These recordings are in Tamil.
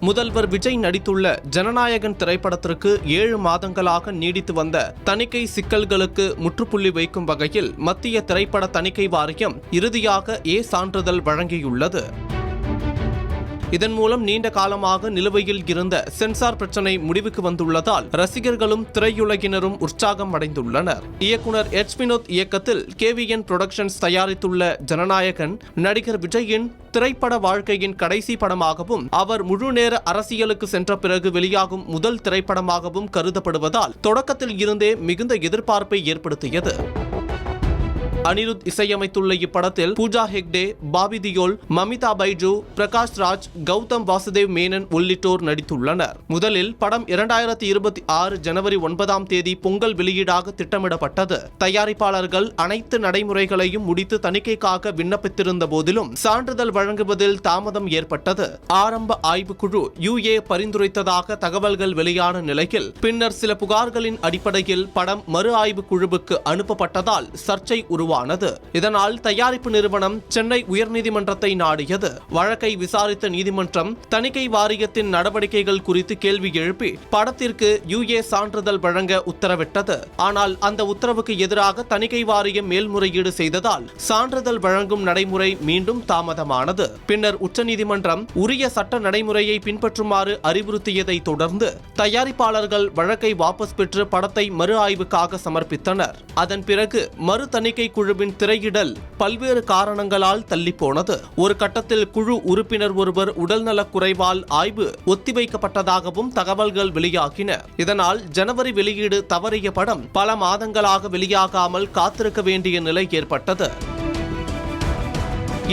முதல்வர் விஜய் நடித்துள்ள ஜனநாயகன் திரைப்படத்திற்கு 7 மாதங்களாக நீடித்து வந்த தணிக்கை சிக்கல்களுக்கு முற்றுப்புள்ளி வைக்கும் வகையில் மத்திய திரைப்பட தணிக்கை வாரியம் இறுதியாக ஏ சான்றிதழ் வழங்கியுள்ளது. இதன் மூலம் நீண்ட காலமாக நிலுவையில் இருந்த சென்சார் பிரச்சினை முடிவுக்கு வந்துள்ளதால் ரசிகர்களும் திரையுலகினரும் உற்சாகம் அடைந்துள்ளனர். இயக்குனர் எச். வினோத் இயக்கத்தில் KVN புரொடக்ஷன்ஸ் தயாரித்துள்ள ஜனநாயகன் நடிகர் விஜயின் திரைப்பட வாழ்க்கையின் கடைசி படமாகவும் அவர் முழுநேர அரசியலுக்கு சென்ற பிறகு வெளியாகும் முதல் திரைப்படமாகவும் கருதப்படுவதால் தொடக்கத்தில் இருந்தே மிகுந்த எதிர்பார்ப்பை ஏற்படுத்தியது. அனிருத் இசையமைத்துள்ள இப்படத்தில் பூஜா ஹெக்டே, பாபி தியோல், மமிதா பைஜு, பிரகாஷ் ராஜ், கௌதம் வாசுதேவ் மேனன் உள்ளிட்டோர் நடித்துள்ளனர். முதலில் படம் 2026 ஜனவரி 9ஆம் தேதி பொங்கல் வெளியீடாக திட்டமிடப்பட்டது. தயாரிப்பாளர்கள் அனைத்து நடைமுறைகளையும் முடித்து தணிக்கைக்காக விண்ணப்பித்திருந்த போதிலும் சான்றிதழ் வழங்குவதில் தாமதம் ஏற்பட்டது. ஆரம்ப ஆய்வுக்குழு UA பரிந்துரைத்ததாக தகவல்கள் வெளியான நிலையில் பின்னர் சில புகார்களின் அடிப்படையில் படம் மறு ஆய்வு குழுவுக்கு அனுப்பப்பட்டதால் சர்ச்சை உருவானது. இதனால் தயாரிப்பு நிறுவனம் சென்னை உயர்நீதிமன்றத்தை நாடியது. வழக்கை விசாரித்த நீதிமன்றம் தணிக்கை வாரியத்தின் நடவடிக்கைகள் குறித்து கேள்வி எழுப்பி படத்திற்கு UA சான்றிதழ் வழங்க உத்தரவிட்டது. ஆனால் அந்த உத்தரவுக்கு எதிராக தணிக்கை வாரியம் மேல்முறையீடு செய்ததால் சான்றிதழ் வழங்கும் நடைமுறை மீண்டும் தாமதமானது. பின்னர் உச்சநீதிமன்றம் உரிய சட்ட நடைமுறையை பின்பற்றுமாறு அறிவுறுத்தியதை தொடர்ந்து தயாரிப்பாளர்கள் வழக்கை வாபஸ் பெற்று படத்தை மறு ஆய்வுக்காக சமர்ப்பித்தனர். அதன் பிறகு மறு தணிக்கை குழுவின் திரையிடல் பல்வேறு காரணங்களால் தள்ளிப்போனது. ஒரு கட்டத்தில் குழு உறுப்பினர் ஒருவர் உடல்நலக் குறைவால் ஆய்வு ஒத்திவைக்கப்பட்டதாகவும் தகவல்கள் வெளியாகின. இதனால் ஜனவரி வெளியீடு தவறிய படம் பல மாதங்களாக வெளியாகாமல் காத்திருக்க வேண்டிய நிலை ஏற்பட்டது.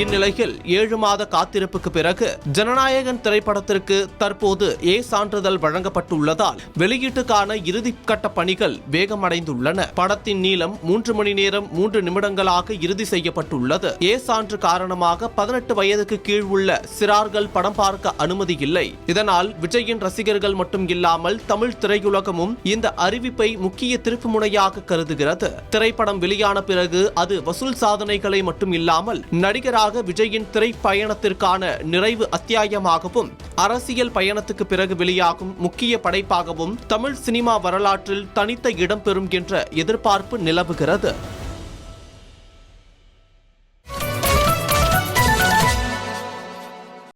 இந்நிலையில் 7 மாத காத்திருப்புக்கு பிறகு ஜனநாயகன் திரைப்படத்திற்கு தற்போது ஏ சான்றிதழ் வழங்கப்பட்டுள்ளதால் வெளியீட்டுக்கான இறுதிக்கட்ட பணிகள் வேகமடைந்துள்ளன. படத்தின் நீளம் 3 மணி நேரம் 3 நிமிடங்களாக இறுதி செய்யப்பட்டுள்ளது. ஏ சான்று காரணமாக 18 வயதுக்கு கீழ் உள்ள சிறார்கள் படம் பார்க்க அனுமதி இல்லை. இதனால் விஜயின் ரசிகர்கள் மட்டும் இல்லாமல் தமிழ் திரையுலகமும் இந்த அறிவிப்பை முக்கிய திருப்புமுனையாக கருதுகிறது. திரைப்படம் வெளியான பிறகு அது வசூல் சாதனைகளை மட்டும் இல்லாமல் நடிகர் விஜயின் திரைப்பயணத்திற்கான நிறைவு அத்தியாயமாகவும் அரசியல் பயணத்துக்கு பிறகு வெளியாகும் முக்கிய படைப்பாகவும் தமிழ் சினிமா வரலாற்றில் தனித்த இடம் பெறும் என்ற எதிர்பார்ப்பு நிலவுகிறது.